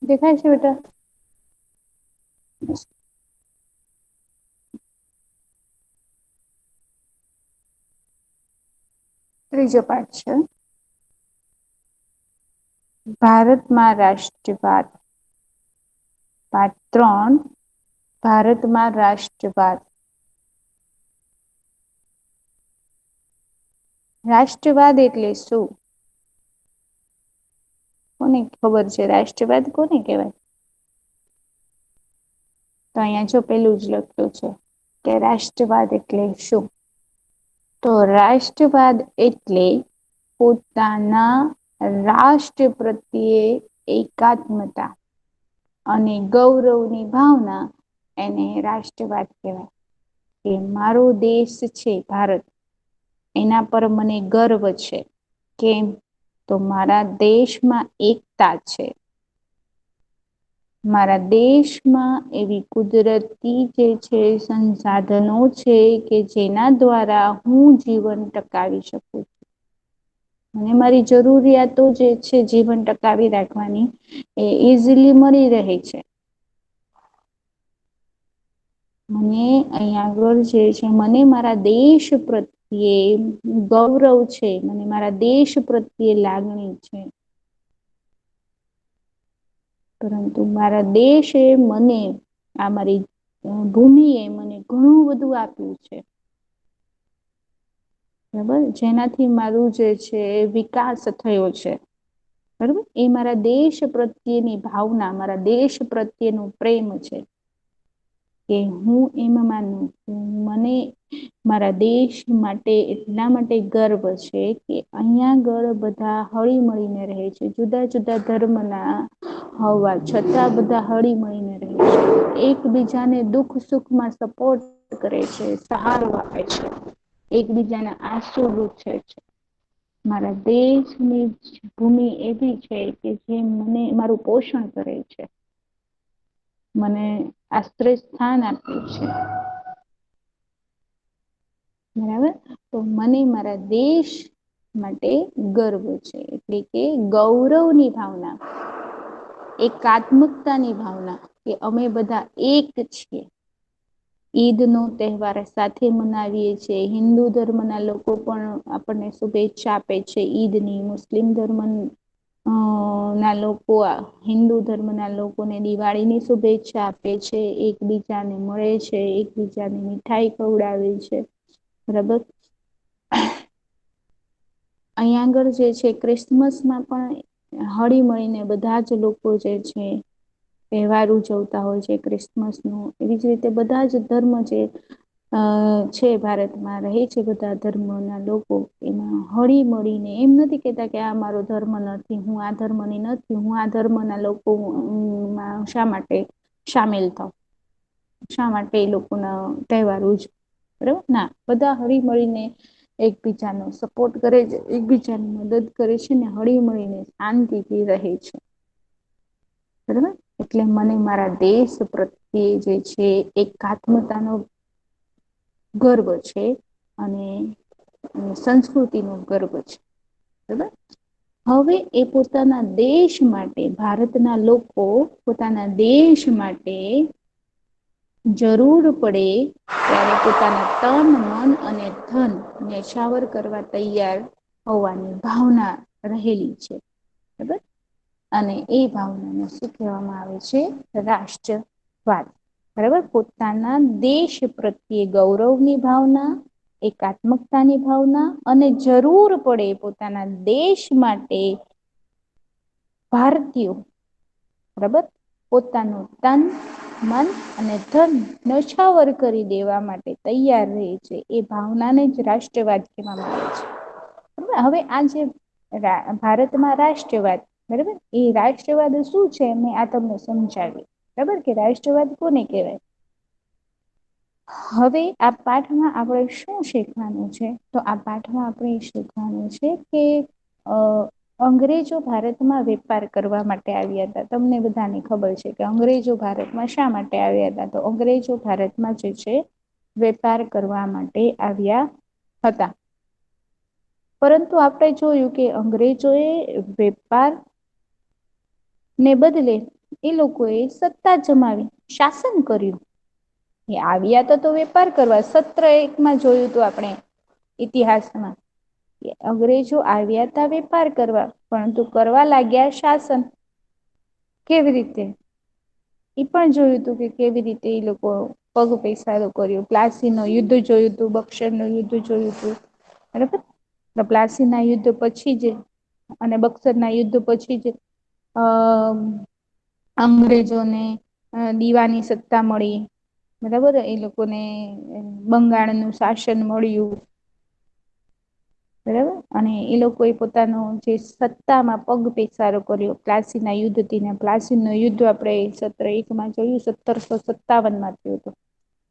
દેખાય છે બેટા? ત્રીજો પાઠ છે. ભારતમાં રાષ્ટ્રવાદ. પાઠ 3 ભારતમાં રાષ્ટ્રવાદ. રાષ્ટ્રવાદ એટલે શું? કોને ખબર છે રાષ્ટ્રવાદ કોને કહેવાય? તો અહીંયા જો પેલું જ લખ્યું છે કે રાષ્ટ્રવાદ એટલે શું? તો રાષ્ટ્રવાદ એટલે પોતાના રાષ્ટ્ર પ્રત્યે એકાત્મતા અને ગૌરવની ભાવના એને રાષ્ટ્રવાદ કહેવાય. કે મારો દેશ છે ભારત એના પર મને ગર્વ છે. કેમ? તો મારા દેશમાં એકતા છે. મારા દેશમાં એવી કુદરતી જે છે સંસાધનો છે કે જેના દ્વારા હું જીવન ટકાવી શકું છું. અને મારી જરૂરિયાતો જે છે જીવન ટકાવી રાખવાની એ ઈઝીલી મળી રહે છે. મને અહીં આગળ જે છે મને મારા દેશ પ્રત્યે ગૌરવ છે, મને મારા દેશ પ્રત્યે લાગણી છે. પરંતુ મારા દેશે મને આ મારી ભૂમિ એ મને ઘણું બધું આપ્યું છે. બરાબર, જેનાથી મારું જે છે વિકાસ થયો છે. બરોબર, એ મારા દેશ પ્રત્યેની ભાવના, મારા દેશ પ્રત્યેનો પ્રેમ છે. કે હું એમ માનું છું મને મારા દેશ માટે એટલા માટે ગર્વ છે કે અહીંયા આગળ બધા હળી મળીને રહે છે. જુદા જુદા ધર્મના હોવા છતાં બધા હળી મળીને રહે છે. એકબીજાને દુઃખ સુખમાં સપોર્ટ કરે છે, સહારો આપે છે. એકબીજાના આંસુ લૂછે છે. મારા દેશની ભૂમિ એવી છે કે જે મને મારું પોષણ કરે છે. મને આશ્રય સ્થાન આપ્યું છે. બરાબર, તો મને મારા દેશ માટે ગર્વ છે એટલે કે ગૌરવની ભાવના, એકાત્મકતાની ભાવના કે અમે બધા એક છીએ. ઈદનો તહેવાર સાથે મનાવીએ છીએ. હિન્દુ ધર્મના લોકો પણ આપણને શુભેચ્છા આપે છે ઈદની. મુસ્લિમ ધર્મ ના લોકો હિન્દુ ધર્મના લોકોને દિવાળીની શુભેચ્છા આપે છે. એકબીજાને મળે છે, એકબીજાને મીઠાઈ ખવડાવે છે. બરાબર, અહીંયા આગળ જે છે ક્રિસમસમાં પણ હળી મળીને બધા જ લોકો જે છે તહેવાર ઉજવતા હોય છે ક્રિસમસનું. એવી જ રીતે બધા જ ધર્મ જે છે ભારતમાં રહે છે બધા ધર્મના લોકો એમાં હળી મળીને એમ નથી કેતા કે આ મારો ધર્મ નથી, હું આ ધર્મની નથી, હું આ ધર્મના લોકો શા માટે સામેલ થાવ, શા માટે એ લોકોના તહેવાર ઉજવું. બરાબર, ના બધા હળી મળીને એકબીજાનો સપોર્ટ કરે છે, એકબીજાની મદદ કરે છે ને હળી મળીને શાંતિથી રહે છે. બરાબર, એટલે મને મારા દેશ પ્રત્યે જે છે એકાત્મતાનો ગર્વ છે અને સંસ્કૃતિનો ગર્વ છે. બરાબર, હવે એ પોતાના દેશ માટે ભારતના લોકો પોતાના દેશ માટે જરૂર પડે ત્યારે પોતાના તન, મન અને ધન ન્યછાવર કરવા તૈયાર હોવાની ભાવના રહેલી છે. બરાબર, અને એ ભાવનાને શું કહેવામાં આવે છે? રાષ્ટ્રવાદ. બરાબર, પોતાના દેશ પ્રત્યે ગૌરવની ભાવના, એકાત્મકતાની ભાવના અને જરૂર પડે પોતાના દેશ માટે ભારતીયો બરાબર પોતાનું તન, મન અને ધન નછાવર કરી દેવા માટે તૈયાર રહે છે. એ ભાવનાને જ રાષ્ટ્રવાદ કહેવામાં આવે છે. હવે આ જે ભારતમાં રાષ્ટ્રવાદ, બરાબર, એ રાષ્ટ્રવાદ શું છે મેં આ તમને સમજાવ્યું. બરાબર, કે રાષ્ટ્રવાદ કોને કહેવાય. હવે આ પાઠમાં આપણે શું શીખવાનું છે? તો આ પાઠમાં આપણે શીખવાનું છે કે અંગ્રેજો ભારતમાં વેપાર કરવા માટે આવ્યા હતા. તમને બધાને ખબર છે કે અંગ્રેજો ભારતમાં શા માટે આવ્યા હતા? તો અંગ્રેજો ભારતમાં જે છે વેપાર કરવા માટે આવ્યા હતા. પરંતુ આપણે જોયું કે અંગ્રેજોએ વેપાર ને બદલે એ લોકોએ સત્તા જમાવી, શાસન કર્યું. એ આવ્યા તો વેપાર કરવા. સત્ર એકમાં જોયું હતું આપણે ઇતિહાસમાં. અંગ્રેજો આવ્યા તા વેપાર કરવા, પરંતુ કરવા લાગ્યા શાસન. કેવી રીતે? એ પણ જોયું હતું કે કેવી રીતે એ લોકો પગ પેસારો કર્યો. પ્લાસી નું યુદ્ધ જોયું હતું, બક્સર નું યુદ્ધ જોયું હતું. બરાબર. પ્લાસી ના યુદ્ધ પછી જ અને બક્સર ના યુદ્ધ પછી જ અ અંગ્રેજોને દીવાની સત્તા મળી. બરાબર. એ લોકોને બંગાળનું શાસન મળ્યું. બરાબર. અને એ લોકો એ પોતાનો જે સત્તામાં પગ પેસારો કર્યો. પ્લાસી ના યુદ્ધ થી ને પ્લાસી નું યુદ્ધ આપણે સત્ર એકમાં જોયું 1757 થયું હતું.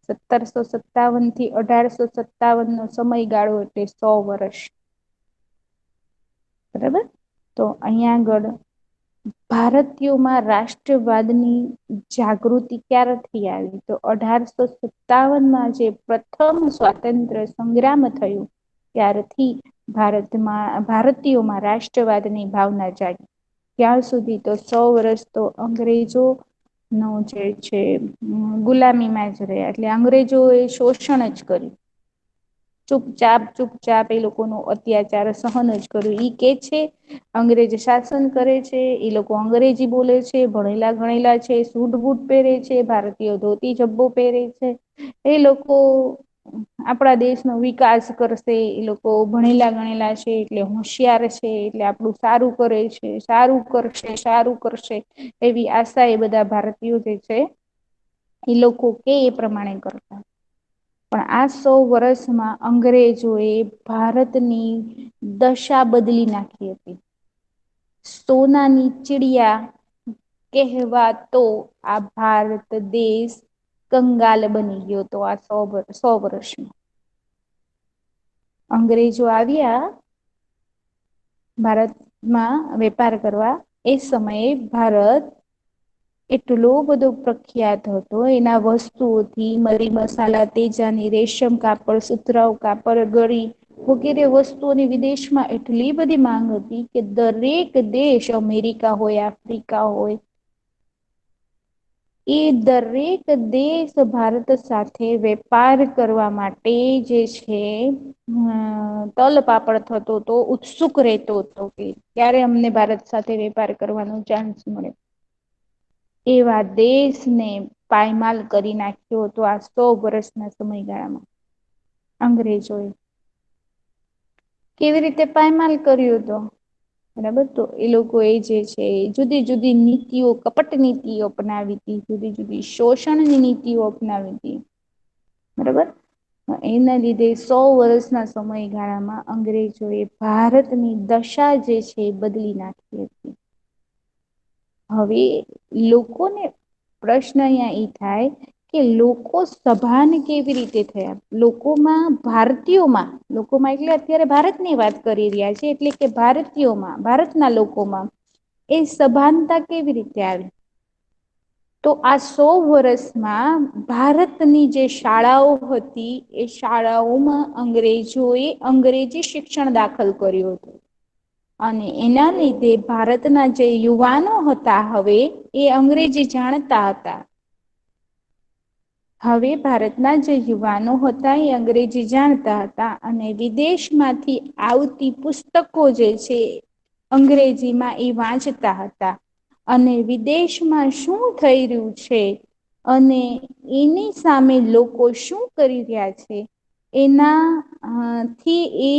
1757 થી 1857 નો સમયગાળો એટલે 100 વર્ષ. બરાબર. તો અહીંયા આગળ ભારતીયોમાં રાષ્ટ્રવાદની જાગૃતિ ક્યારેથી આવી? તો 1857માં જે પ્રથમ સ્વાતંત્ર્ય સંગ્રામ થયું. ત્યારથી ભારતીયોમાં રાષ્ટ્રવાદની ભાવના જાગી. ત્યાં સુધી તો 100 વર્ષ તો અંગ્રેજો નો જે છે ગુલામીમાં જ રહ્યા. એટલે અંગ્રેજો એ શોષણ જ કર્યું. ચૂપચાપ એ લોકોનો અત્યાચાર સહન જ કર્યું. ઈ કે છે અંગ્રેજ શાસન કરે છે, એ લોકો અંગ્રેજી બોલે છે, ભણેલા ગણેલા છે, સૂટ બૂટ પહેરે છે, ભારતીય ધોતી જબ્બો પહેરે છે. એ લોકો આપણા દેશનો વિકાસ કરશે. એ લોકો ભણેલા ગણેલા છે, એટલે હોશિયાર છે, એટલે આપણું સારું કરે છે, સારું કરશે, સારું કરશે. એવી આશા એ બધા ભારતીયો જે છે એ લોકો કે એ પ્રમાણે કરતા. પણ આ 100 વર્ષમાં અંગ્રેજોએ ભારતની દશા બદલી નાખી હતી. સોનાની ચિડિયા કહેવાતો આ ભારત દેશ કંગાલ બની ગયો હતો આ 100 વર્ષમાં. અંગ્રેજો આવ્યા ભારતમાં વેપાર કરવા. એ સમયે ભારત એટલો બધો પ્રખ્યાત હતો એના વસ્તુઓથી. મરી મસાલા, તેજાની, રેશમ, કાપડ, સુતરાઉ કાપડ, ગળી વગેરે વસ્તુઓની વિદેશમાં એટલી બધી માંગ હતી કે દરેક દેશ અમેરિકા હોય, આફ્રિકા હોય, એ દરેક દેશ ભારત સાથે વેપાર કરવા માટે જે છે તલ પાપડ થતો તો ઉત્સુક રહેતો હતો કે ત્યારે અમને ભારત સાથે વેપાર કરવાનો ચાન્સ મળે. એવા દેશને પાયમાલ કરી નાખ્યો હતો આ 100 વર્ષના સમયગાળામાં અંગ્રેજોએ. કેવી રીતે પાયમાલ કર્યું હતો? બરાબર. તો એ લોકો એ જે છે જુદી જુદી નીતિઓ, કપટ નીતિઓ અપનાવી હતી. જુદી જુદી શોષણની નીતિઓ અપનાવી હતી. બરાબર. એના લીધે 100 વર્ષના સમયગાળામાં અંગ્રેજોએ ભારતની દશા જે છે એ બદલી નાખી હતી. હવે લોકોને પ્રશ્ન અહીંયા એ થાય કે લોકો સભાન કેવી રીતે થયા? લોકોમાં લોકોમાં એટલે અત્યારે ભારતની વાત કરી રહ્યા છે. એટલે કે ભારતીયોમાં, ભારતના લોકોમાં એ સભાનતા કેવી રીતે આવી? તો આ 100 વર્ષમાં ભારતની જે શાળાઓ હતી એ શાળાઓમાં અંગ્રેજોએ અંગ્રેજી શિક્ષણ દાખલ કર્યું હતું. અને એના લીધે ભારતના જે યુવાનો હતા હવે એ અંગ્રેજી જાણતા હતા. હવે ભારતના જે યુવાનો હતા એ અંગ્રેજી જાણતા હતા અને વિદેશમાંથી આવતી પુસ્તકો જે છે અંગ્રેજીમાં એ વાંચતા હતા. અને વિદેશમાં શું થઈ રહ્યું છે અને એની સામે લોકો શું કરી રહ્યા છે એના થી એ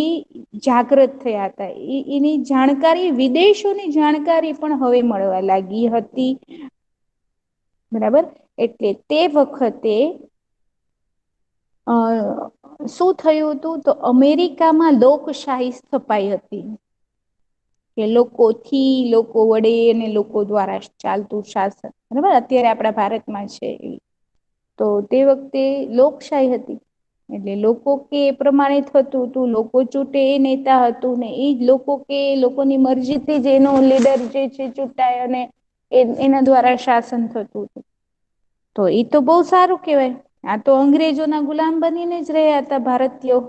જાગૃત થયા હતા. એની જાણકારી, વિદેશોની જાણકારી પણ હવે મળવા લાગી હતી. બરાબર. એટલે તે વખતે શું થયું હતું? તો અમેરિકામાં લોકશાહી સ્થપાઈ હતી. કે લોકોથી, લોકો વડે અને લોકો દ્વારા ચાલતું શાસન. બરાબર. અત્યારે આપણા ભારતમાં છે એ. તો તે વખતે લોકશાહી હતી. એટલે લોકો કે એ પ્રમાણે થતું હતું. લોકો ચૂંટે એ નેતા હતું ને એ લોકો કે લોકોની મરજીથી જ એનો લીડર જે છે ચૂંટાય અને એના દ્વારા શાસન થતું હતું. તો એ તો બહુ સારું કેવાય. આ તો અંગ્રેજોના ગુલામ બનીને જ રહ્યા હતા ભારતીયો.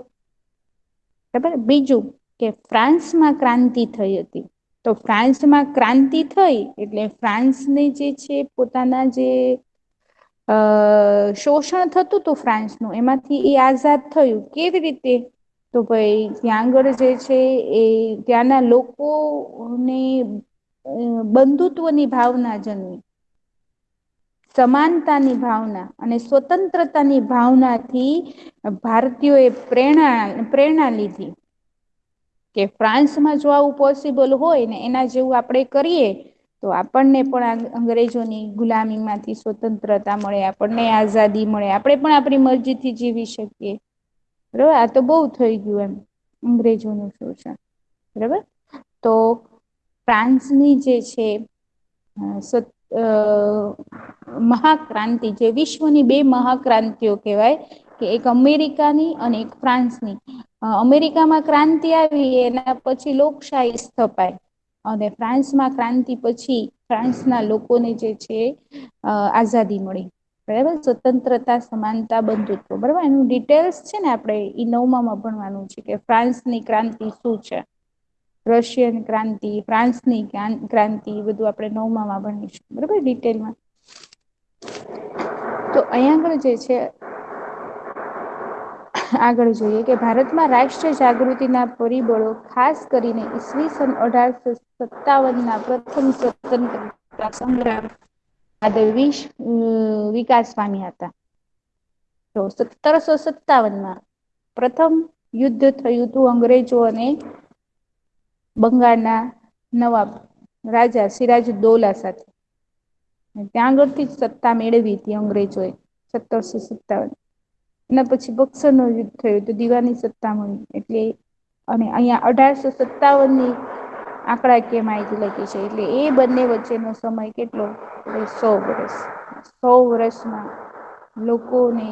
બરાબર. બીજું કે ફ્રાન્સમાં ક્રાંતિ થઈ હતી. તો ફ્રાન્સમાં ક્રાંતિ થઈ એટલે ફ્રાન્સને જે છે પોતાના જે શોષણ થતું હતું ફ્રાન્સનું, એમાંથી એ આઝાદ થયું. કેવી રીતે? તો ભાઈ ત્યાં આગળ જે છે એ ત્યાંના લોકોને બંધુત્વની ભાવના જન્મી, સમાનતાની ભાવના અને સ્વતંત્રતાની ભાવનાથી ભારતીયોએ પ્રેરણા લીધી કે ફ્રાન્સમાં જો આવું પોસિબલ હોય ને એના જેવું આપણે કરીએ તો આપણને પણ અંગ્રેજોની ગુલામીમાંથી સ્વતંત્રતા મળે, આપણને આઝાદી મળે, આપણે પણ આપણી મરજીથી જીવી શકીએ. બરોબર, આ તો બહુ થઈ ગયું એમ અંગ્રેજોનું શોષણ. બરાબર, તો ફ્રાન્સની જે છે મહાક્રાંતિ, જે વિશ્વની બે મહાક્રાંતિઓ કહેવાય કે એક અમેરિકાની અને એક ફ્રાન્સની. અમેરિકામાં ક્રાંતિ આવી એના પછી લોકશાહી સ્થપાય અને ફ્રાન્સમાં ક્રાંતિ પછી ફ્રાન્સના લોકોને જે છે આઝાદી મળી. બરાબર, સ્વતંત્રતા, સમાનતા, બંધુત્વ. બરાબર, એનું ડિટેલ્સ છે ને આપણે ઈ 9માં ભણવાનું છે કે ફ્રાન્સની ક્રાંતિ શું છે, રશિયન ક્રાંતિ, ફ્રાન્સની ક્રાંતિ, બધું આપણે 9માં ભણીશું. બરાબર, ડિટેલમાં. તો અહીંયા આગળ જે છે આગળ જોઈએ કે ભારતમાં રાષ્ટ્રીય જાગૃતિના પરિબળો ખાસ કરીને ઈસવીસન 1857ના પ્રથમ સ્વતંત્રતા સંગ્રામ વિકાસ પામ્યા હતા. તો 1757માં પ્રથમ યુદ્ધ થયું હતું અંગ્રેજો અને બંગાળના નવાબ રાજા સિરાજુદ્દૌલા સાથે. ત્યાં આગળથી જ સત્તા મેળવી હતી અંગ્રેજોએ 1757. એના પછી બક્સરનું યુદ્ધ થયું તો દીવાની સત્તા મળી. એટલે અને અહીંયા 1857ની આંકડાકીય માહિતી લખી છે. એટલે એ બંને વચ્ચેનો સમય કેટલો? 100 વર્ષ. 100 વર્ષમાં લોકોને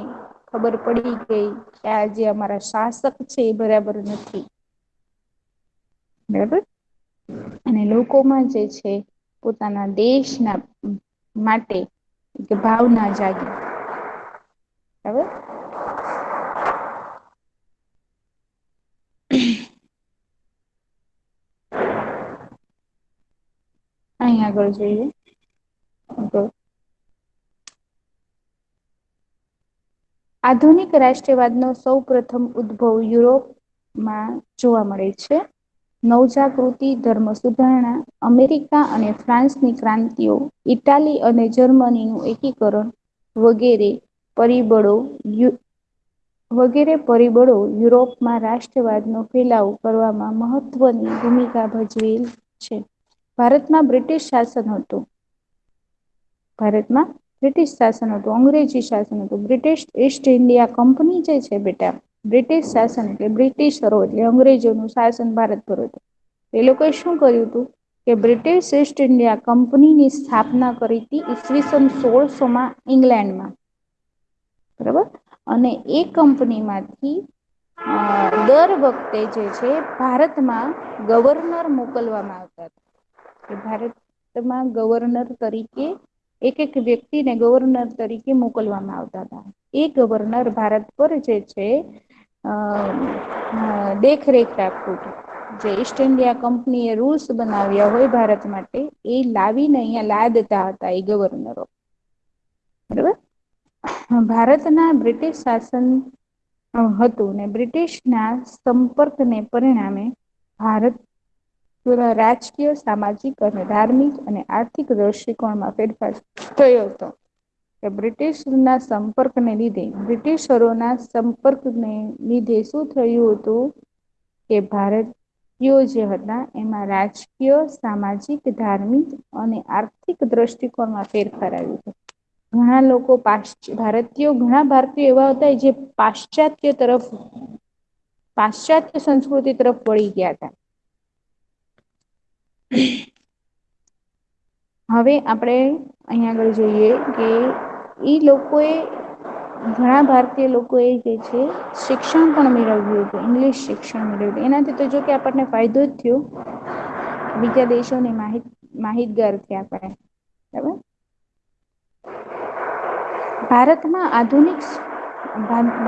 ખબર પડી ગઈ કે આ જે અમારા શાસક છે એ બરાબર નથી. બરાબર, અને લોકોમાં જે છે પોતાના દેશના માટે ભાવના જાગી. બરાબર, અહીં આગળ જોઈએ તો આધુનિક રાષ્ટ્રવાદનો સૌ પ્રથમ ઉદ્ભવ યુરોપમાં જોવા મળે છે. નવજાગૃતિ, ધર્મ સુધારણા, અમેરિકા અને ફ્રાન્સની ક્રાંતિઓ, ઇટાલી અને જર્મનીનું એકીકરણ વગેરે પરિબળો યુરોપમાં રાષ્ટ્રવાદનો ફેલાવો કરવામાં મહત્વની ભૂમિકા ભજવેલ છે. ભારતમાં બ્રિટિશ શાસન હતું. ભારતમાં બ્રિટિશ શાસન હતું, અંગ્રેજી શાસન હતું. બ્રિટિશ ઈસ્ટ ઇન્ડિયા કંપની જે છે બેટા, બ્રિટિશ શાસન એટલે બ્રિટિશરો એટલે અંગ્રેજોનું શાસન ભારત પર હતું. એ લોકોએ શું કર્યું હતું કે બ્રિટિશ ઈસ્ટ ઇન્ડિયા કંપનીની સ્થાપના કરી હતી ઈસવીસન 1600માં ઇંગ્લેન્ડમાં. બરાબર, અને એ કંપનીમાંથી દર વખતે જે છે ભારતમાં ગવર્નર મોકલવામાં આવતા હતા. ભારતમાં ગવર્નર તરીકે એક એક વ્યક્તિને ગવર્નર તરીકે મોકલવામાં આવતા હતા. એ ગવર્નર ભારત પર જે છે દેખરેખ રાખતું હતું. જે ઈસ્ટ ઇન્ડિયા કંપની એ રૂલ્સ બનાવ્યા હોય ભારત માટે એ લાવીને અહીંયા લાદતા હતા એ ગવર્નરો. બરાબર, ભારતના બ્રિટિશ શાસન હતું ને બ્રિટિશના સંપર્કને પરિણામે ભારત રાજકીય, સામાજિક અને ધાર્મિક અને આર્થિક દ્રષ્ટિકોણમાં ફેરફાર થયો હતો. કે બ્રિટિશના સંપર્કને લીધે, બ્રિટિશરોના સંપર્કને લીધે શું થયું હતું કે ભારતીયો જે હતા એમાં રાજકીય, સામાજિક, ધાર્મિક અને આર્થિક દ્રષ્ટિકોણમાં ફેરફાર આવ્યો હતો. ઘણા લોકો ઘણા ભારતીયો એવા હતા જે પાશ્ચાત્ય સંસ્કૃતિ તરફ વળી ગયા હતા. હવે આપણે અહીંયા આગળ જોઈએ કે ઘણા ભારતીય લોકોએ જે છે શિક્ષણ પણ મેળવ્યું હતું, ઇંગ્લિશ શિક્ષણ મેળવ્યું હતું. એનાથી તો જો કે આપણને ફાયદો જ થયો, બીજા દેશોને માહિતગાર થયા આપણે. બરાબર,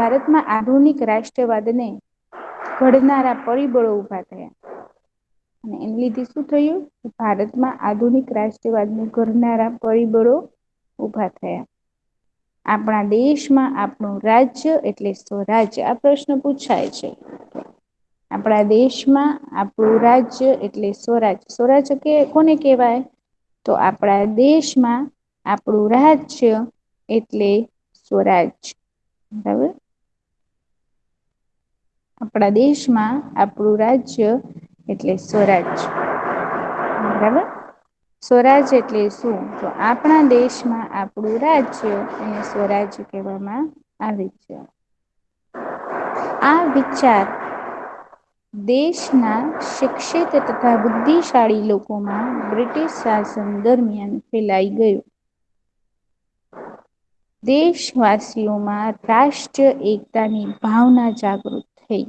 ભારતમાં આધુનિક રાષ્ટ્રવાદને ઘડનારા પરિબળો ઊભા થયા. અને એને લીધે શું થયું? ભારતમાં આધુનિક રાષ્ટ્રવાદને ઘડનારા પરિબળો ઊભા થયા. આપણા દેશમાં આપણું રાજ્ય એટલે સ્વરાજ્ય. આ પ્રશ્ન પૂછાય છે. આપણા દેશમાં આપણું રાજ્ય એટલે સ્વરાજ્ય. સ્વરાજ્ય કોને કહેવાય? તો આપણા દેશમાં આપણું રાજ્ય એટલે સ્વરાજ. બરાબર. આપણા દેશમાં આપણું રાજ્ય એટલે સ્વરાજ. બરાબર. સ્વરાજ એટલે શું? તો આપણા દેશમાં આપણું રાજ્ય અને સ્વરાજ્ય કહેવામાં આવે છે. આ વિચાર દેશના શિક્ષિત તથા બુદ્ધિશાળી લોકોમાં બ્રિટિશ શાસન દરમિયાન ફેલાઈ ગયો. દેશવાસીઓમાં રાષ્ટ્રીય એકતાની ભાવના જાગૃત થઈ.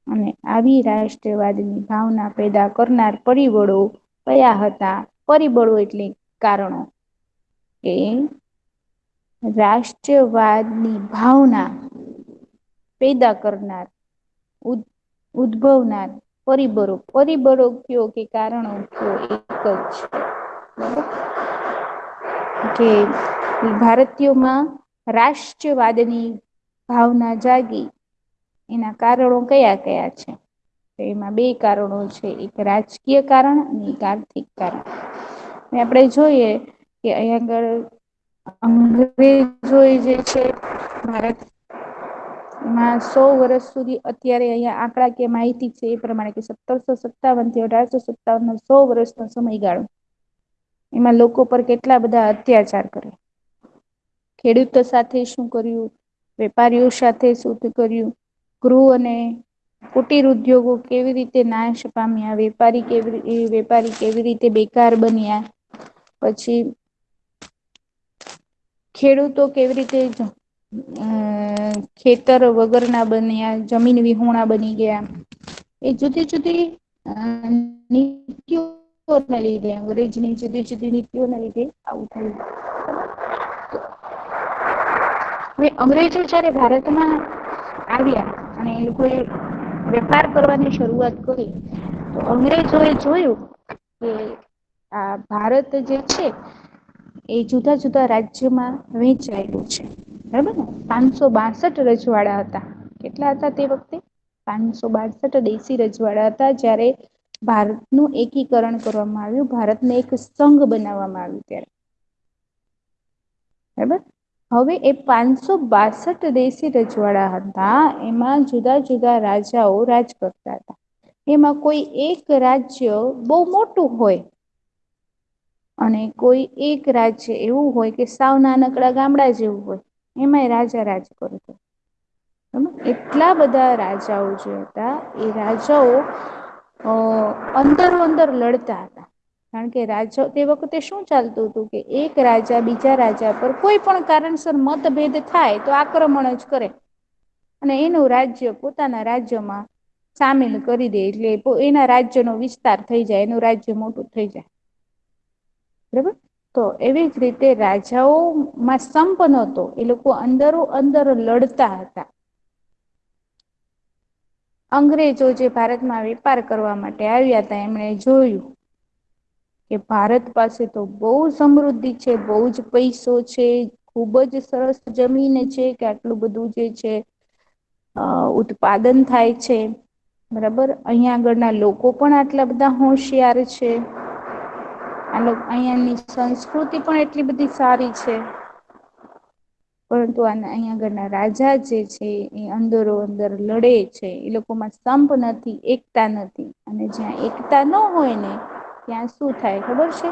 અને આવી રાષ્ટ્રવાદની ભાવના પેદા કરનાર પરિબળો કયા હતા? પરિબળો એટલે કારણો. એ રાષ્ટ્રવાદની ભાવના પેદા કરનાર, ઉદ્ભવનાર પરિબળો. પરિબળો કયો કે કારણો કયો એક જ. કે ભારતીયોમાં રાષ્ટ્રવાદની ભાવના જાગી એના કારણો કયા કયા છે? તો એમાં બે કારણો છે. એક રાજકીય કારણ અને એક આર્થિક કારણ. આપણે જોઈએ કે અહીંયા આગળ અંગ્રેજો જે છે ભારત માં 100 વર્ષ સુધી અત્યારે અહીંયા આંકડાકીય માહિતી છે એ પ્રમાણે કે 1757 થી 1857 નો 100 વર્ષનો સમયગાળો. એમાં લોકો પર કેટલા બધા અત્યાચાર કર્યા. ખેડૂતો સાથે શું કર્યું? વેપારીઓ સાથે શું કર્યું? ગૃહ અને કુટીર ઉદ્યોગો કેવી રીતે નાશ પામ્યા? વેપારી કેવી રીતે બેકાર બન્યા? પછી ખેડૂતો કેવી રીતે ખેતર વગરના બન્યા, જમીન વિહોણા બની ગયા. એ જુદી જુદી નીતિઓ ના લીધે, અંગ્રેજની જુદી જુદી નીતિઓના લીધે આવું થયું. હવે અંગ્રેજો જયારે ભારતમાં આવ્યા અને એ લોકોએ વેપાર કરવાની શરૂઆત કરી, તો અંગ્રેજોએ જોયું કે આ ભારત જે છે એ જુદા જુદા રાજ્યોમાં વહેંચાયેલું છે. બરાબર ને? 562 રજવાડા હતા. કેટલા હતા તે વખતે? 562 દેશી રજવાડા હતા. જ્યારે ભારતનું એકીકરણ કરવામાં આવ્યું, ભારતને એક સંઘ બનાવવામાં આવ્યું ત્યારે. બરાબર. હવે એ 562 દેશી રજવાડા હતા. એમાં જુદા જુદા રાજાઓ રાજ કરતા હતા. એમાં કોઈ એક રાજ્ય બહુ મોટું હોય અને કોઈ એક રાજ્ય એવું હોય કે સાવ નાનકડા ગામડા જેવું હોય, એમાંય રાજા રાજ કરતો. એટલા બધા રાજાઓ જે હતા એ રાજાઓ અંદરો અંદર લડતા હતા. કારણ કે રાજા તે વખતે શું ચાલતું હતું કે એક રાજા બીજા રાજા પર કોઈ પણ કારણસર મતભેદ થાય તો આક્રમણ જ કરે અને એનું રાજ્ય પોતાના રાજ્યમાં સામેલ કરી દે. એટલે એના રાજ્યનો વિસ્તાર થઈ જાય, એનું રાજ્ય મોટું થઈ જાય. બરાબર. તો એવી જ રીતે રાજાઓમાં સંપ નહોતો. એ લોકો અંદરો અંદર લડતા હતા. અંગ્રેજો જે ભારતમાં વેપાર કરવા માટે આવ્યા હતા, એમણે જોયું કે ભારત પાસે તો બહુ સમૃદ્ધિ છે, બહુ જ પૈસો છે, ખુબ જ સરસ જમીન છે, કે આટલું બધું જે છે ઉત્પાદન થાય છે. બરાબર. અહીંયા આગળના લોકો પણ આટલા બધા હોશિયાર છે. અહિયાંની સંસ્કૃતિ પણ એટલી બધી સારી છે. પરંતુ અહીંયા આગળના રાજા જે છે એ અંદરો અંદર લડે છે. એ લોકોમાં સંપ નથી, એકતા નથી. અને જ્યાં એકતા ન હોય ને ત્યાં શું થાય ખબર છે?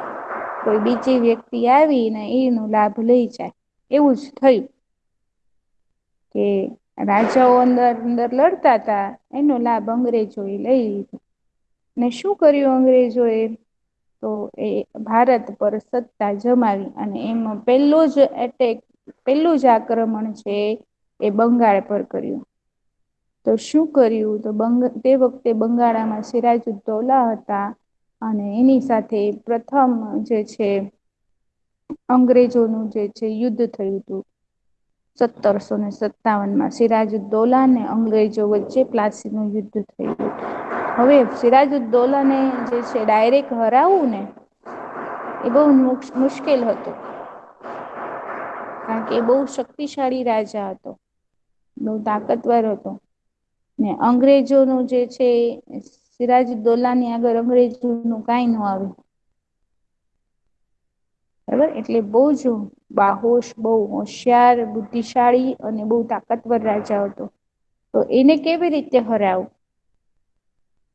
કોઈ બીજી વ્યક્તિ આવીને એનો લાભ લઈ જાય. એવું જ થયું કે રાજાઓ અંદર અંદર લડતા હતા, એનો લાભ અંગ્રેજો એ લઈ લીધો. ને શું કર્યું અંગ્રેજો એ? તો એ ભારત પર સત્તા જમાવી અને એમાં પેલું જ આક્રમણ છે એ બંગાળ પર કર્યું. તો શું કર્યું? તો તે વખતે બંગાળામાં સિરાજુદ્દૌલા હતા અને એની સાથે પ્રથમ જે છે અંગ્રેજોનું જે છે યુદ્ધ થયું હતું 1757 સિરાજુદ્દૌલા અને અંગ્રેજો વચ્ચે પ્લાસીનું યુદ્ધ થયું. હવે સિરાજુદ્દૌલાને જે છે ડાયરેક્ટ હરાવું ને એ બહુ મુશ્કેલ હતું. કારણ કે એ બહુ શક્તિશાળી રાજા હતો, બહુ તાકતવર હતો. ને અંગ્રેજોનું જે છે સિરાજુદ્દૌલાની આગળ અંગ્રેજોનું કઈ ન આવ્યું. બરાબર, એટલે બહુ જ બાહોશ, બહુ હોશિયાર, બુદ્ધિશાળી અને બહુ તાકતવર રાજા હતો. તો એને કેવી રીતે હરાવું?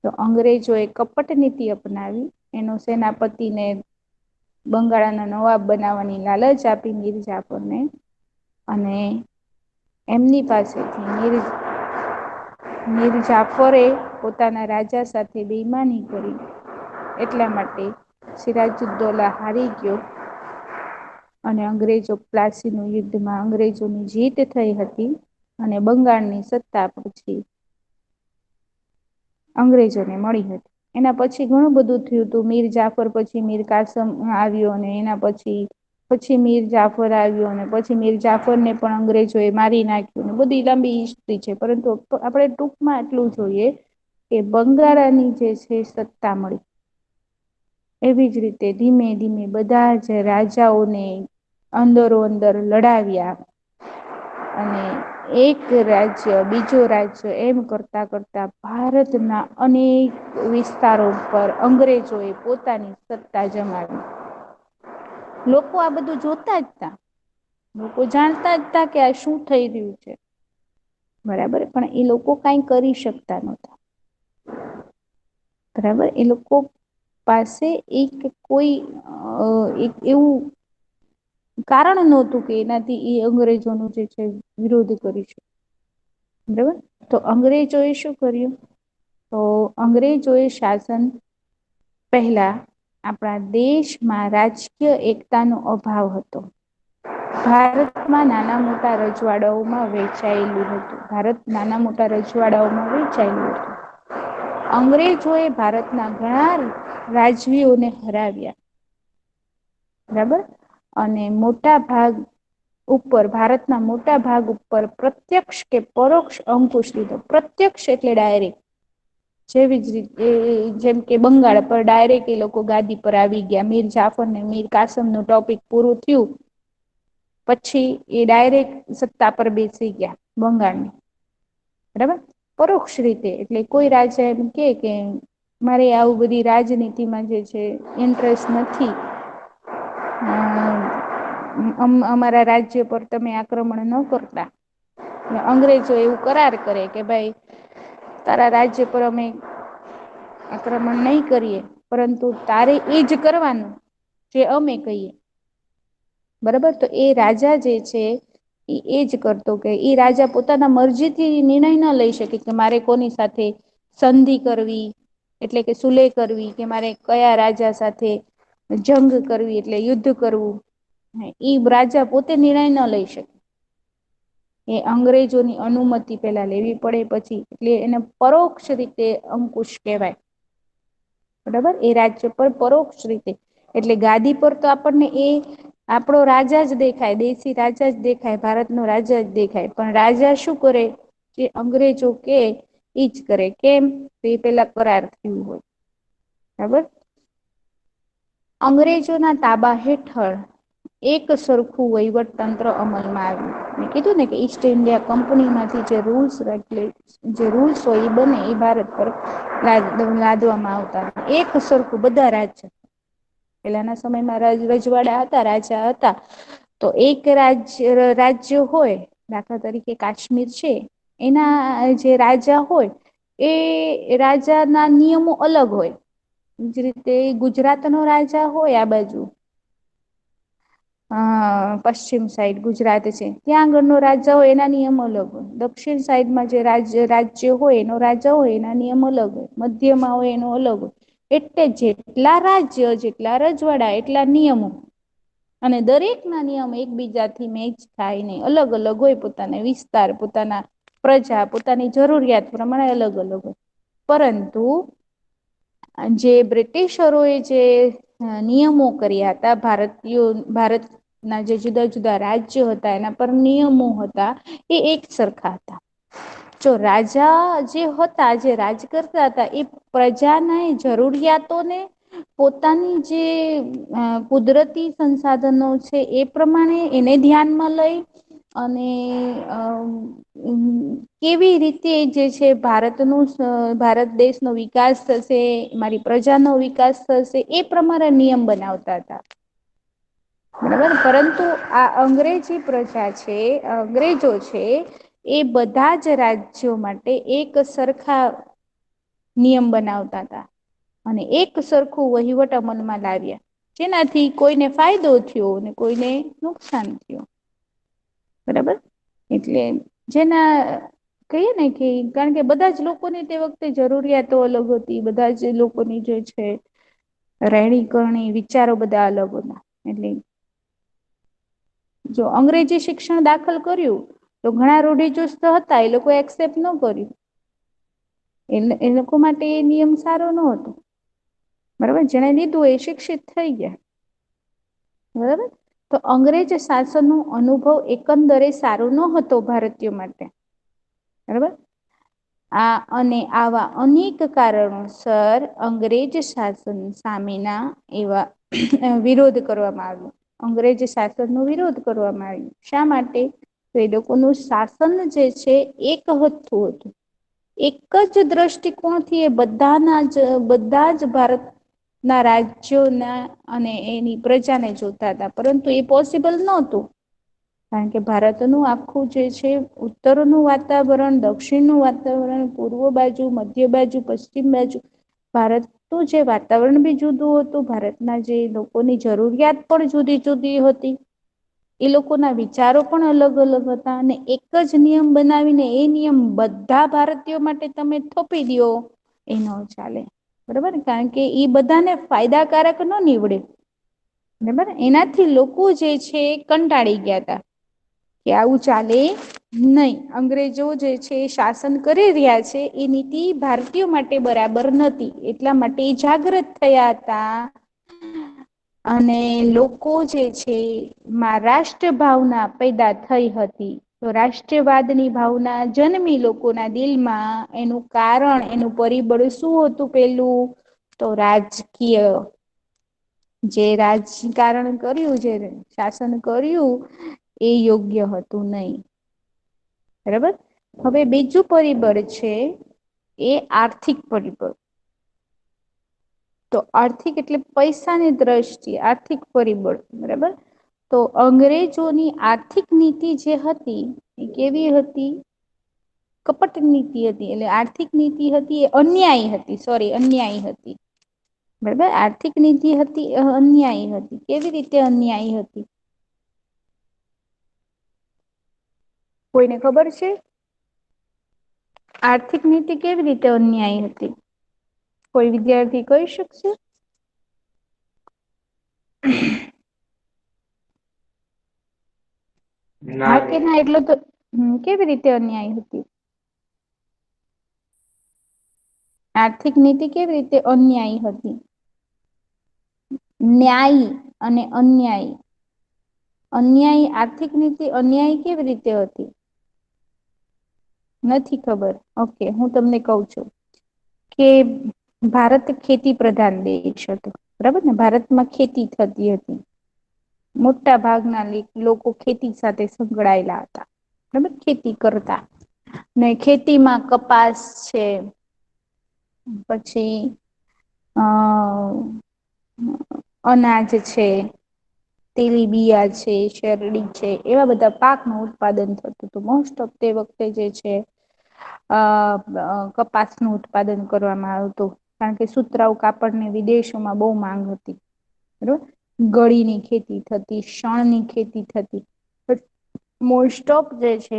તો અંગ્રેજોએ કપટ નીતિ અપનાવી, એનો સેનાપતિને બંગાળાના નવાબ બનાવવાની લાલચ આપી મીરજાફરને, અને એમની પાસેથી મીરજાફરે પોતાના રાજા સાથે બેઈમાની કરી. એટલા માટે સિરાજુદ્દૌલા હારી ગયો. અને અંગ્રેજો પ્લાસીનું યુદ્ધમાં અંગ્રેજોની જીત થઈ હતી. અને બંગાળની સત્તા પછી અંગ્રેજોને મળી હતી. એના પછી ઘણું બધું થયું હતું. મીર જાફર પછી મીર કાસમ આવ્યો, અને એના પછી મીર જાફર આવ્યો, અને પછી મીર જાફર ને પણ અંગ્રેજો એ મારી નાખ્યું. બધી લાંબી હિસ્ટ્રી છે, પરંતુ આપણે ટૂંકમાં એટલું જોઈએ કે બંગાળાની જે છે સત્તા મળી. એવી જ રીતે ધીમે ધીમે બધા જ રાજાઓને અંદરો અંદર લડાવ્યા. અને એક રાજ્ય બીજો રાજ્ય એમ કરતા કરતા ભારતના અનેક વિસ્તારો પર અંગ્રેજોએ પોતાની સત્તા જમાવી. લોકો આ બધું જોતા જ તા. લોકો જાણતા જ તા કે આ શું થઈ રહ્યું છે. બરાબર, પણ એ લોકો કઈ કરી શકતા નહોતા. બરાબર, એ લોકો પાસે એક કોઈ એક એવું કારણ નહોતું કે એનાથી એ અંગ્રેજોનું જે છે વિરોધ કરી શકે. બરાબર, તો અંગ્રેજો એ શું કર્યું? તો અંગ્રેજોએ શાસન પહેલા આપણા દેશમાં રાજકીય એકતાનો અભાવ હતો. ભારતમાં નાના મોટા રજવાડાઓમાં વહેંચાયેલું હતું. ભારત નાના મોટા રજવાડાઓમાં વહેંચાયેલું હતું. અંગ્રેજોએ ભારતના ઘણા રાજવીઓને હરાવ્યા. બરાબર, અને મોટા ભાગ ઉપર ભારતના મોટા ભાગ ઉપર પ્રત્યક્ષ કે પરોક્ષ અંકુશ લીધો. પ્રત્યક્ષ એટલે ડાયરેક્ટ. જેવી જ રીતે જેમ કે બંગાળ પર ડાયરેક્ટ એ લોકો ગાદી પર આવી ગયા. મીર જાફર ને મીર કાસમ નું ટોપિક પૂરું થયું. પછી એ ડાયરેક્ટ સત્તા પર બેસી ગયા બંગાળની. બરાબર, પરોક્ષ રીતે એટલે કોઈ રાજા એમ કે મારે આવું બધી રાજનીતિમાં જે છે ઇન્ટરેસ્ટ નથી. અમારા રાજ્ય પર તમે આક્રમણ ન કરતા. અંગ્રેજો એવું કરાર કરે કે ભાઈ તારા રાજ્ય પર અમે આક્રમણ નહી કરીએ, પરંતુ તારે એજ કરવાનું જે અમે કહીએ. બરાબર, તો એ રાજા જે છે એજ કરતો કે ઈ રાજા પોતાના મરજીથી નિર્ણય ના લઈ શકે કે મારે કોની સાથે સંધિ કરવી, એટલે કે સુલેહ કરવી, કે મારે કયા રાજા સાથે જંગ કરવી એટલે યુદ્ધ કરવું. ઈ રાજા પોતે નિર્ણય ન લઈ શકે. એ અંગ્રેજોની અનુમતિ પેલા લેવી પડે પછી એટલે એને પરોક્ષ રીતે અંકુશ કહેવાય. બરાબર, એ રાજ્ય પર પરોક્ષ રીતે એટલે ગાદી પર તો આપણને એ આપણો રાજા જ દેખાય, દેશી રાજા જ દેખાય, ભારત નો રાજા જ દેખાય. પણ રાજા શું કરે? જે અંગ્રેજો કે ઈજ કરે. કેમ? તો એ પેલા કરાર થયું હોય. બરાબર, અંગ્રેજોના તાબા હેઠળ એક સરખું વહીવટ તંત્ર અમલમાં આવ્યું. મેં કીધું ને કે ઈસ્ટ ઇન્ડિયા કંપનીમાંથી જે રૂલ્સ હોય એ બને એ ભારત પર લાદવામાં આવતા. એક સરખું બધા રાજ્ય પેલાના સમયમાં રજવાડા હતા, રાજા હતા. તો એક રાજ્ય હોય, દાખલા તરીકે કાશ્મીર છે. એના જે રાજા હોય એ રાજા ના નિયમો અલગ હોય. જ રીતે ગુજરાત નો રાજા હોય આ બાજુ પશ્ચિમ સાઈડ ગુજરાત છે. ત્યાં આગળનો રાજા હોય એના નિયમ અલગ હોય. દક્ષિણ સાઈડમાં જે રાજ્ય હોય એનો રાજા હોય એના નિયમ અલગ હોય. મધ્યમાં હોય એનો અલગ હોય. એટલે જેટલા રાજ્ય જેટલા રજવાડા એટલા નિયમો. અને દરેક ના નિયમ એકબીજાથી મેચ થાય નહી. અલગ અલગ હોય. પોતાના વિસ્તાર, પોતાના પ્રજા, પોતાની જરૂરિયાત પ્રમાણે અલગ અલગ હોય. પરંતુ જે બ્રિટિશરોએ જે નિયમો કર્યા હતા ભારત ના જે જુદા જુદા રાજ્યો હતા એના પર નિયમો હતા એ એક સરખા હતા. જો રાજા જે હતા, જે રાજ કરતા હતા, એ પ્રજાના જરૂરિયાતોને પોતાની જે કુદરતી સંસાધનો છે એ પ્રમાણે એને ધ્યાનમાં લઈ અને કેવી રીતે જે છે ભારત દેશનો વિકાસ થશે, મારી પ્રજાનો વિકાસ થશે, એ પ્રમાણે નિયમ બનાવતા હતા. બરાબર. પરંતુ આ અંગ્રેજી પ્રજા છે, અંગ્રેજો છે, એ બધા જ રાજ્યો માટે એક સરખા નિયમ બનાવતા હતા અને એક સરખું વહીવટ અમલમાં લાવ્યા, જેનાથી કોઈને ફાયદો થયો અને કોઈને નુકસાન થયું. બરાબર. એટલે જેના કહીએ ને કે કારણ કે બધા જ લોકોની તે વખતે જરૂરિયાતો અલગ હતી, બધા જ લોકોની જે છે રહેણી કરણી વિચારો બધા અલગ હતા. એટલે જો અંગ્રેજી શિક્ષણ દાખલ કર્યું તો ઘણા રૂઢિચુસ્ત હતા, એ લોકો એક્સેપ્ટ ન કર્યું. એ લોકો માટે એ નિયમ સારો ન હતો. બરાબર. જેને લીધું એ શિક્ષિત થઈ ગયા. બરાબર. તો અંગ્રેજ શાસનનો અનુભવ એકંદરે સારો ન હતો ભારતીયો માટે. બરાબર. અને આવા અનેક કારણોસર અંગ્રેજ શાસન સામેના એવા વિરોધ કરવામાં આવ્યો. અંગ્રેજ શાસન નો વિરોધ કરવામાં આવ્યો. શા માટે? તો એ લોકોનું શાસન જે છે એક હતું. એક જ દ્રષ્ટિકોણથી એ બધા જ ભારતના રાજ્યોના અને એની પ્રજાને જોતા હતા. પરંતુ એ પોસિબલ નહોતું. કારણ કે ભારતનું આખું જે છે ઉત્તરનું વાતાવરણ, દક્ષિણનું વાતાવરણ, પૂર્વ બાજુ, મધ્ય બાજુ, પશ્ચિમ બાજુ, ભારતનું જે વાતાવરણ બી જુદું હતું. ભારતના જે લોકોની જરૂરિયાત પણ જુદી જુદી હતી. એ લોકોના વિચારો પણ અલગ અલગ હતા. અને એક જ નિયમ બનાવીને એ નિયમ બધા ભારતીયો માટે તમે થોપી દો, એ ન ચાલે. બરાબર. કારણ કે એ બધાને ફાયદાકારક ન નીવડે. બરાબર. એનાથી લોકો જે છે કંટાળી ગયા હતા કે આવું ચાલે નહીં. અંગ્રેજો જે છે શાસન કરી રહ્યા છે એ નીતિ ભારતીયો માટે બરાબર નથી. એટલા માટે જાગૃત થયા હતા અને લોકો જે છે રાષ્ટ્ર ભાવના પેદા થઈ હતી. તો રાષ્ટ્રવાદની ભાવના જન્મી લોકોના દિલમાં. એનું કારણ, એનું પરિબળ શું હતું? પેલું તો રાજકીય જે રાજકારણ કર્યું, જે શાસન કર્યું, એ યોગ્ય હતું નહીં. બરાબર. હવે બીજું પરિબળ છે એ આર્થિક પરિબળ. તો આર્થિક એટલે પૈસાની દ્રષ્ટિએ આર્થિક પરિબળ. બરાબર. તો અંગ્રેજોની આર્થિક નીતિ જે હતી એ કેવી હતી? કપટ નીતિ હતી. એટલે આર્થિક નીતિ હતી એ અન્યાયી હતી. સોરી, અન્યાયી હતી. બરાબર. આર્થિક નીતિ હતી એ અન્યાયી હતી. કેવી રીતે અન્યાયી હતી? કોઈને ખબર છે? આર્થિક નીતિ કેવી રીતે અન્યાયી હતી? કોઈ વિદ્યાર્થી કહી શકશે? હા કે ના? એટલો તો કેવી રીતે અન્યાય હતી? આર્થિક નીતિ કેવી રીતે અન્યાયી હતી? ન્યાયી અને અન્યાયી. અન્યાયી આર્થિક નીતિ અન્યાયી કેવી રીતે હતી? નથી ખબર. ઓકે, હું તમને કઉ છું કે ભારત ખેતી પ્રધાન દેશ હતો. બરાબર ને? ભારતમાં ખેતી થતી હતી. મોટા ભાગના લોકો ખેતી સાથે સંકળાયેલા હતા. બરાબર. ખેતી કરતા. ને ખેતીમાં કપાસ છે, પછી અનાજ છે, તેલીબિયા છે, શેરડી છે, એવા બધા પાકનું ઉત્પાદન થતું હતું. મોસ્ટ ઓફ તે વખતે જે છે કપાસનું ઉત્પાદન કરવામાં આવતું. કારણ કે સુતરાઉ કાપડની વિદેશોમાં બહુ માંગ હતી. બરોબર. ગળીની ખેતી થતી, શણની ખેતી થતી. મોસ્ટ ઓફ જે છે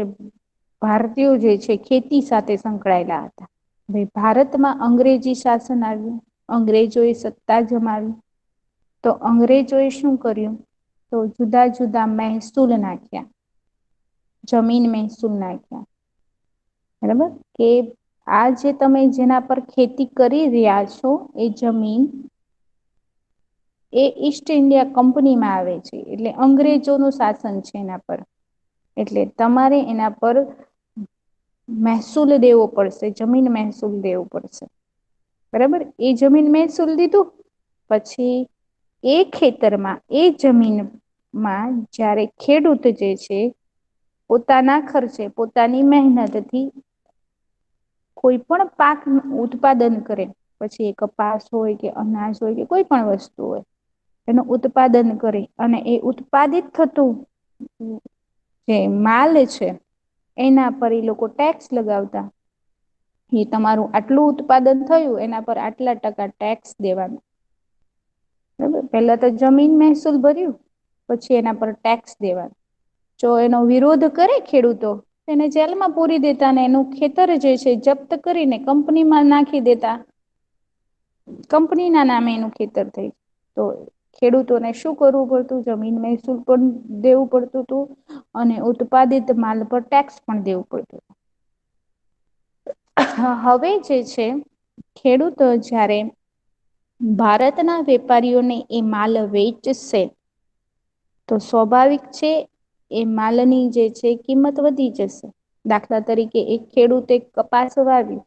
ભારતીયો જે છે ખેતી સાથે સંકળાયેલા હતા. ભારતમાં અંગ્રેજી શાસન આવ્યું. અંગ્રેજોએ સત્તા જમાવી. તો અંગ્રેજોએ શું કર્યું? તો જુદા જુદા મહેસૂલ નાખ્યા. જમીન મહેસૂલ નાખ્યા. બરાબર. કે આ જે તમે જેના પર ખેતી કરી રહ્યા છો એ જમીન એ ઈસ્ટ ઇન્ડિયા કંપનીમાં આવે છે. એટલે અંગ્રેજોનું શાસન છે એના પર. એટલે તમારે એના પર મહેસૂલ દેવો પડશે, જમીન મહેસૂલ દેવું પડશે. બરાબર, એ જમીન મહેસૂલ દીધું પછી એ ખેતરમાં એ જમીનમાં જ્યારે ખેડૂત જે છે પોતાના ખર્ચે પોતાની મહેનતથી કોઈ પણ પાક ઉત્પાદન કરે, પછી એ કપાસ હોય કે અનાજ હોય કે કોઈ પણ વસ્તુ હોય, એનું ઉત્પાદન કરી અને એ ઉત્પાદિત થતું જે માલ છે એના પર એ લોકો ટેક્સ લગાવતા. એ તમારું આટલું ઉત્પાદન થયું એના પર આટલા ટકા ટેક્સ દેવાનું. બરાબર, પેલા તો જમીન મહેસૂલ ભર્યું પછી એના પર ટેક્સ દેવાનું. જો એનો વિરોધ કરે ખેડૂતો એને જેલમાં પૂરી દેતા અને એનું ખેતર જે છે જપ્ત કરીને કંપનીમાં નાખી દેતા. કંપની ના નામે એનું ખેતર થઈ. તો ખેડૂતોને શું કરવું પડતું, જમીન મહેસૂલ પણ દેવું પડતું હતું અને ઉત્પાદિત માલ પર ટેક્સ પણ દેવું પડતું. હવે જે છે ખેડૂતો જ્યારે ભારતના વેપારીઓને એ માલ વેચશે તો સ્વાભાવિક છે એ માલની જે છે કિંમત વધી જશે. દાખલા તરીકે એક ખેડૂતે કપાસ વાવ્યું,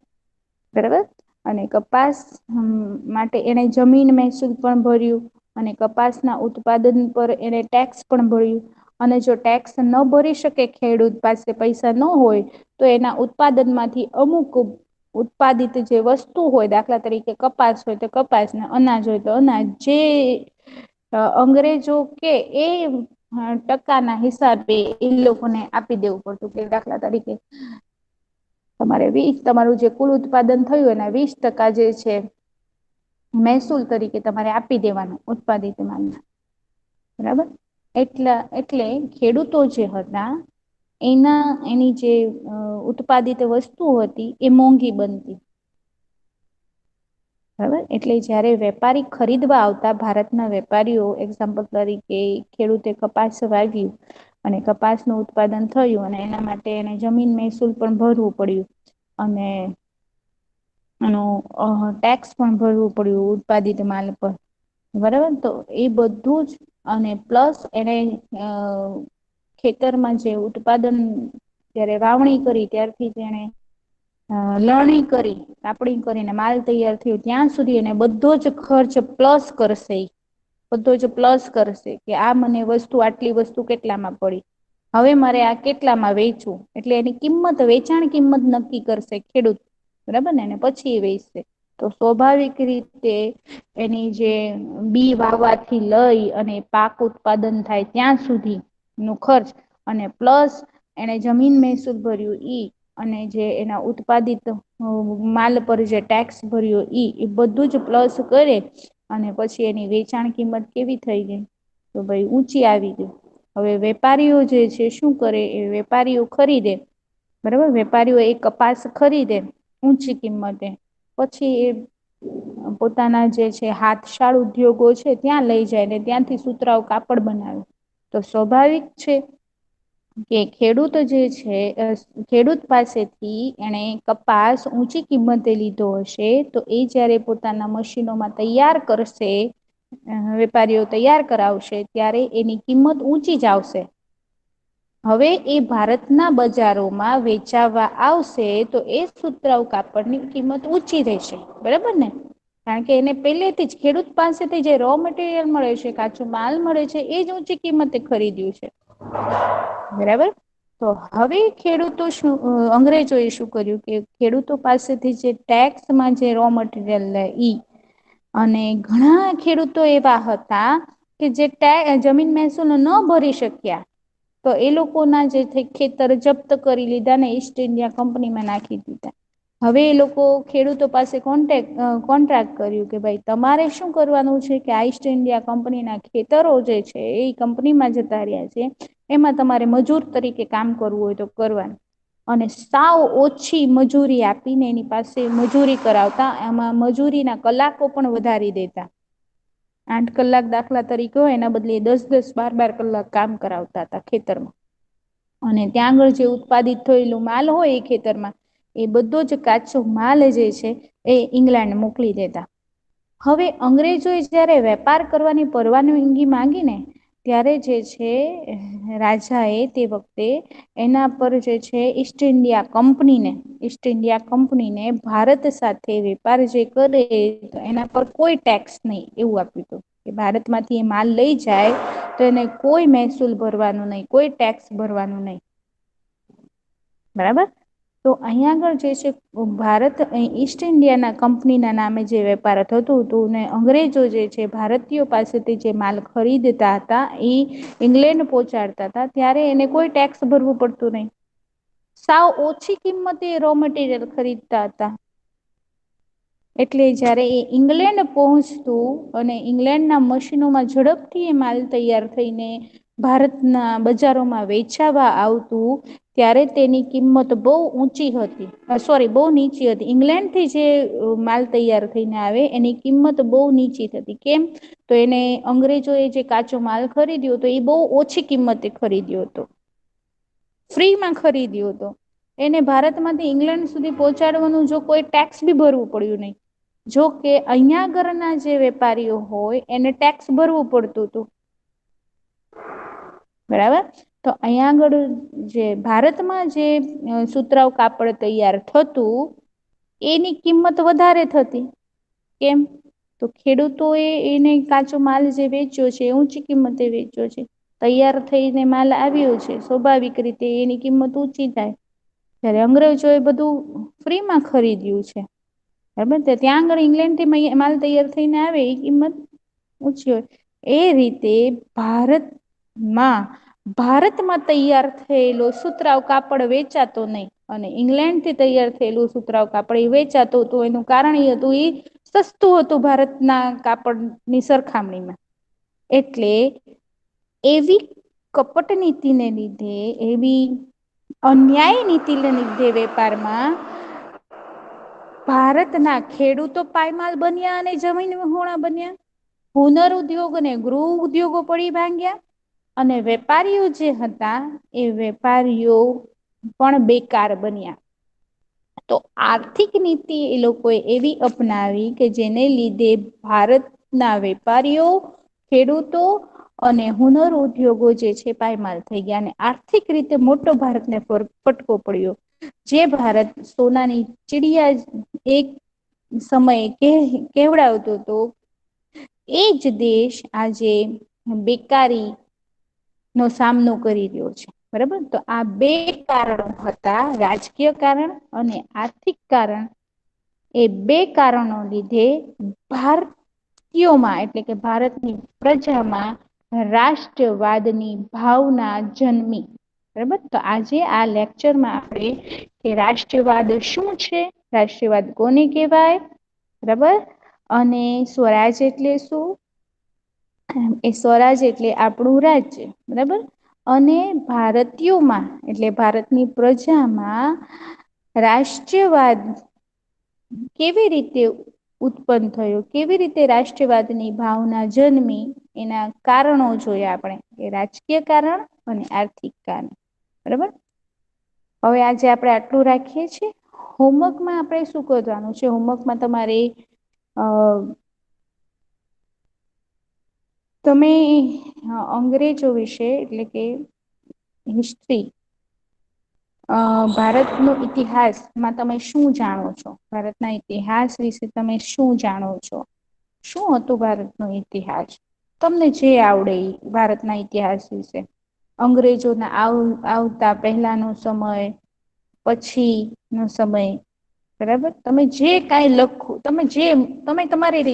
બરાબર, અને કપાસ માટે એને જમીન મહેસૂલ પણ ભર્યું અને કપાસના ઉત્પાદન પર એને ટેક્સ પણ ભર્યું. અને જો ટેક્સ ન ભરી શકે, ખેડૂત પાસે પૈસા ન હોય તો એના ઉત્પાદન માંથી અમુક ઉત્પાદિત જે વસ્તુ હોય, દાખલા તરીકે કપાસ હોય તો કપાસ, અનાજ હોય તો અનાજ, જે અંગ્રેજો કે એ ટકા ના હિસાબે એ લોકોને આપી દેવું પડતું. કે દાખલા તરીકે તમારું જે કુલ ઉત્પાદન થયું એના 20% જે છે મહેસૂલ તરીકે તમારે આપી દેવાનું ઉત્પાદિત માલના. બરાબર, એટલે ખેડૂતો જે હતા એની જે ઉત્પાદિત વસ્તુ હતી એ મોંઘી બનતી. બરાબર, એટલે જયારે વેપારી ખરીદવા આવતા, ભારતના વેપારીઓ એક્ઝામ્પલ તરીકે ખેડૂતે કપાસ વાવ્યું અને કપાસનું ઉત્પાદન થયું અને એના માટે એને જમીન મહેસૂલ પણ ભરવું પડ્યું અને એનું ટેક્સ પણ ભરવું પડ્યું ઉત્પાદિત માલ પર. બરાબર, તો એ બધું જ અને પ્લસ એને ખેતરમાં જે ઉત્પાદન જ્યારે વાવણી કરી ત્યારથી તેને લણણી કરી, કાપણી કરીને માલ તૈયાર થયો ત્યાં સુધી એને બધો જ ખર્ચ પ્લસ કરશે. બધો જ પ્લસ કરશે કે આ મને વસ્તુ આટલી વસ્તુ કેટલામાં પડી, હવે મારે આ કેટલામાં વેચવું, એટલે એની કિંમત વેચાણ કિંમત નક્કી કરશે ખેડૂત. બરાબર ને, પછી એ વેચશે. તો સ્વાભાવિક રીતે એની જે બી વાવવાથી લઈ અને પાક ઉત્પાદન થાય ત્યાં સુધી નો ખર્ચ અને પ્લસ એને જમીન મહેસૂલ ભર્યું ઈ અને જે એના ઉત્પાદિત માલ પર જે ટેક્સ ભર્યો એ બધું જ પ્લસ કરે અને પછી એની વેચાણ કિંમત કેવી થઈ ગઈ, તો ભાઈ ઊંચી આવી ગઈ. હવે વેપારીઓ જે છે શું કરે, એ વેપારીઓ ખરીદે, બરાબર, વેપારીઓ એક કપાસ ખરીદે ઊંચી કિંમતે, પછી એ પોતાના જે છે હાથશાળ ઉદ્યોગો છે ત્યાં લઈ જાય ને ત્યાંથી સુતરાઉ કાપડ બનાવે. તો સ્વાભાવિક છે કે ખેડૂત જે છે ખેડૂત પાસેથી એને કપાસ ઊંચી કિંમતે લીધો હશે તો એ જયારે પોતાના મશીનોમાં તૈયાર કરશે, વેપારીઓ તૈયાર કરાવશે ત્યારે એની કિંમત ઊંચી જ આવશે. હવે એ ભારતના બજારોમાં વેચાવા આવશે તો એ સુતરાઉ કાપડની કિંમત ઊંચી રહેશે. બરાબર ને, કારણ કે એને પહેલેથી જ ખેડૂત પાસેથી જે રો મટીરિયલ મળે છે, કાચો માલ મળે છે, એ જ ઊંચી કિંમતે ખરીદ્યું છે. બરાબર, તો હવે ખેડૂતો શું અંગ્રેજો એ શું કર્યું કે ખેડૂતો પાસેથી જે ટેક્સમાં જે રો મટીરિયલ લે ઈ અને ઘણા ખેડૂતો એવા હતા કે જે જમીન મહેસૂલ ન ભરી શક્યા, તો એ લોકો ના જે ખેતર જપ્ત કરી લીધા ને ઈસ્ટ ઇન્ડિયા કંપનીમાં નાખી દીધા. હવે એ લોકો ખેડૂતો પાસે કોન્ટ્રાક્ટ કર્યું કે ભાઈ તમારે શું કરવાનું છે કે આ ઈસ્ટ ઇન્ડિયા કંપનીના ખેતરો જે છે એ કંપનીમાં જતા રહ્યા છે, એમાં તમારે મજૂર તરીકે કામ કરવું હોય તો કરવાનું. અને સાવ ઓછી મજૂરી આપીને એની પાસે મજૂરી કરાવતા, એમાં મજૂરીના કલાકો પણ વધારી દેતા. 8 કલાક દાખલા તરીકે હોય એના બદલે 10-10, 12-12 કલાક કામ કરાવતા હતા ખેતરમાં. અને ત્યાં આગળ જે ઉત્પાદિત થયેલું માલ હોય એ ખેતરમાં એ બધો જ કાચો માલ જે છે એ ઈંગ્લેન્ડ મોકલી દેતા. હવે અંગ્રેજોએ જયારે વેપાર કરવાની પરવાનગી માંગી ને ત્યારે જે છે રાજા એ તે વખતે એના પર જે છે ઈસ્ટ ઇન્ડિયા કંપનીને ભારત સાથે વેપાર જે કરે એના પર કોઈ ટેક્સ નહીં એવું આપ્યું હતું કે ભારતમાંથી એ માલ લઈ જાય તો એને કોઈ મહેસૂલ ભરવાનું નહીં, કોઈ ટેક્સ ભરવાનું નહીં. બરાબર. તો અહીંયા આગળ જે છે ભારત ઈસ્ટ ઇન્ડિયાના કંપનીના નામે જે વેપાર થતું હતું ને અંગ્રેજો જે છે ભારતીયો પાસેથી જે માલ ખરીદતા હતા એ ઇંગ્લેન્ડ પહોંચાડતા હતા ત્યારે એને કોઈ ટેક્સ ભરવું પડતું નહી. સાવ ઓછી કિંમતે રો મટીરિયલ ખરીદતા હતા. એટલે જયારે એ ઈંગ્લેન્ડ પહોંચતું અને ઈંગ્લેન્ડના મશીનોમાં ઝડપથી એ માલ તૈયાર થઈને ભારતના બજારોમાં વેચાવા આવતું ત્યારે તેની કિંમત બહુ ઊંચી હતી, સોરી બહુ નીચી હતી. ઈંગ્લેન્ડથી જે માલ તૈયાર થઈને આવે એની કિંમત બહુ નીચી થતી. કેમ? તો એને અંગ્રેજોએ જે કાચો માલ ખરીદ્યો હતો એ બહુ ઓછી કિંમતે ખરીદ્યો હતો, ફ્રીમાં ખરીદ્યો હતો. એને ભારતમાંથી ઈંગ્લેન્ડ સુધી પહોંચાડવાનું જો કોઈ ટેક્સ બી ભરવું પડ્યું નહીં. જો કે અહીંયા આગળના જે વેપારીઓ હોય એને ટેક્સ ભરવું પડતું હતું. બરાબર. તો અહીંયા આગળ જે ભારતમાં જે સુતરાઉ કાપડ તૈયાર થતું એની કિંમત વધારે થતી. કેમ? તો ખેડૂતોએ એને કાચો માલ જે વેચ્યો છે એ ઊંચી કિંમતે વેચ્યો છે. તૈયાર થઈને માલ આવ્યો છે સ્વાભાવિક રીતે એની કિંમત ઊંચી થાય. ત્યારે અંગ્રેજો એ બધું ફ્રીમાં ખરીદ્યું છે. બરાબર. ત્યાં આગળ ઈંગ્લેન્ડથી માલ તૈયાર થઈને આવે એ કિંમત ઊંચી હોય. એ રીતે ભારતમાં તૈયાર થયેલો સુતરાઉ કાપડ વેચાતો નહીં અને ઈંગ્લેન્ડથી તૈયાર થયેલું સુતરાઉ કાપડ એ વેચાતું હતું. એનું કારણ એ હતું એ સસ્તું હતું ભારતના કાપડની સરખામણીમાં. એટલે એવી કપટ નીતિને લીધે, એવી અન્યાય નીતિને લીધે વેપારમાં ભારતના ખેડૂતો પાયમાલ બન્યા અને જમીન વિહોણા બન્યા. હુનર ઉદ્યોગ અને ગૃહ ઉદ્યોગો પડી ભાંગ્યા અને વેપારીઓ જે હતા એ વેપારીઓ પણ બેકાર બન્યા. તો આર્થિક નીતિ એ લોકોએ એવી અપનાવી કે જેને લીધે ભારતના વેપારીઓ, ખેડૂતો અને હુનર ઉદ્યોગો જે છે પાયમાલ થઈ ગયા અને આર્થિક રીતે મોટો ભારતને ફટકો પડ્યો. જે ભારત સોનાની ચિડિયા એક સમયે કેવડાવતો હતો એ જ દેશ આજે બેકારી નો સામનો કરી રહ્યો છે. બરાબર. તો આ બે કારણો હતા, રાજકીય કારણ અને આર્થિક કારણ. એ બે કારણો લીધે ભારતીયોમાં એટલે કે ભારતની પ્રજામાં રાષ્ટ્રવાદની ભાવના જન્મી. બરાબર. તો આજે આ લેક્ચરમાં આપણે કે રાષ્ટ્રવાદ શું છે, રાષ્ટ્રવાદ કોને કહેવાય, બરાબર, અને સ્વરાજ એટલે શું, એ સ્વરાજ એટલે આપણું રાજ્ય. બરાબર. અને ભારતીયોમાં એટલે ભારતની પ્રજામાં રાષ્ટ્રવાદ કેવી રીતે ઉત્પન્ન થયો, કેવી રીતે રાષ્ટ્રવાદની ભાવના જન્મી, એના કારણો જોયા આપણે, એ રાજકીય કારણ અને આર્થિક કારણ. બરાબર. હવે આજે આપણે આટલું રાખીએ છીએ. હોમવર્કમાં આપણે શું કરવાનું છે? હોમવર્કમાં તમારે તમે અંગ્રેજો વિશે એટલે કે હિસ્ટ્રી, ભારતનો ઇતિહાસમાં તમે શું જાણો છો? ભારતના ઇતિહાસ વિશે તમે શું જાણો છો? શું હતું ભારતનો ઇતિહાસ? તમને જે આવડે ભારતના ઇતિહાસ વિશે. અંગ્રેજોના આવતા પહેલાનો સમય, પછી નો સમય. બરાબર. તમે જે કાંઈ લખો, તમે તમારી રીતે